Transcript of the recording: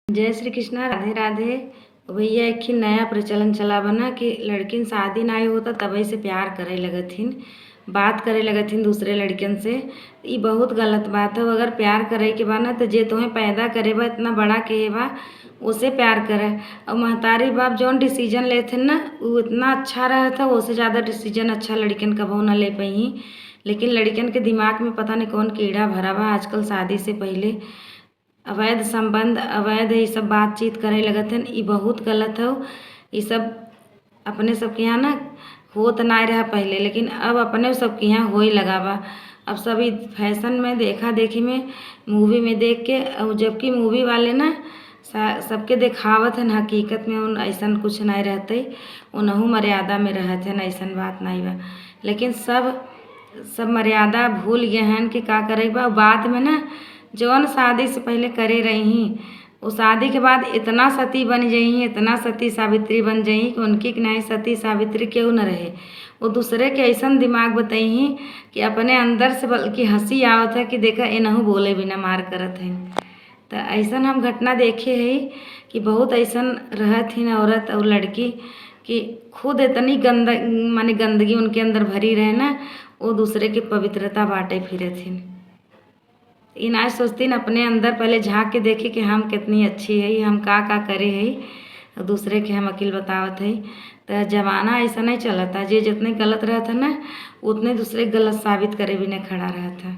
जय श्री कृष्णा, राधे राधे। भैया एक ही नया प्रचलन चला बना कि लड़किन शादी नाय होता तभी से प्यार करे लगथिन, बात करे लगथिन दूसरे लड़कियन से। ई बहुत गलत बात है। अगर प्यार करे के बा ना तो जे तुम्हें पैदा करे बा इतना बड़ा के बा उसे प्यार करे। और महतारी बाप जौन डिसीजन लेते ना वो इतना अच्छा रहा था, उससे ज़्यादा डिसीजन अच्छा लड़कियन कबो ना ले पाई। लेकिन लड़कियन के दिमाग में पता नहीं कौन कीड़ा भरा बा। आजकल शादी से पहले अवैध संबंध, अवैध ये सब बातचीत करे लगत हन। ई बहुत गलत हो। ये सब अपने सबके यहाँ ना होत नाय रहा पहले, लेकिन अब अपने सबके यहाँ हो ही लगा बा। अब सभी फैशन में, देखा देखी में, मूवी में देख के, और जबकि मूवी वाले ना सबके दिखावत हन, हकीकत में उन ऐसा कुछ नहीं रहते। उनहु मर्यादा में रहते हैं, ऐसा बात नहीं बा। लेकिन सब मर्यादा भूल गए हैं कि का करे बा। बाद में ना जौन शादी से पहले करे रही वो शादी के बाद इतना सती बन जाई, इतना सती सावित्री बन जाई कि उनकी नहीं सती सावित्री क्यों न रहे। वो दूसरे के ऐसा दिमाग बताई कि अपने अंदर से बल्कि हंसी आवत है कि देखा इनहु बोले बिना मार करत है। तो ऐसा हम घटना देखे है कि बहुत ऐसा रहत ही औरत और लड़की कि खुद इतनी माने गंदगी उनके अंदर भरी रहे ना, वो दूसरे की पवित्रता बांटे फिरे थी। इन आज सोचती न अपने अंदर पहले झांक के देखे कि हम कितनी अच्छी है, हम का करे है, दूसरे के हम अकील बतावत है। तो जमाना ऐसा नहीं चला था, जे जितने गलत रहा था ना उतने दूसरे गलत साबित करे भी नहीं खड़ा रहा था।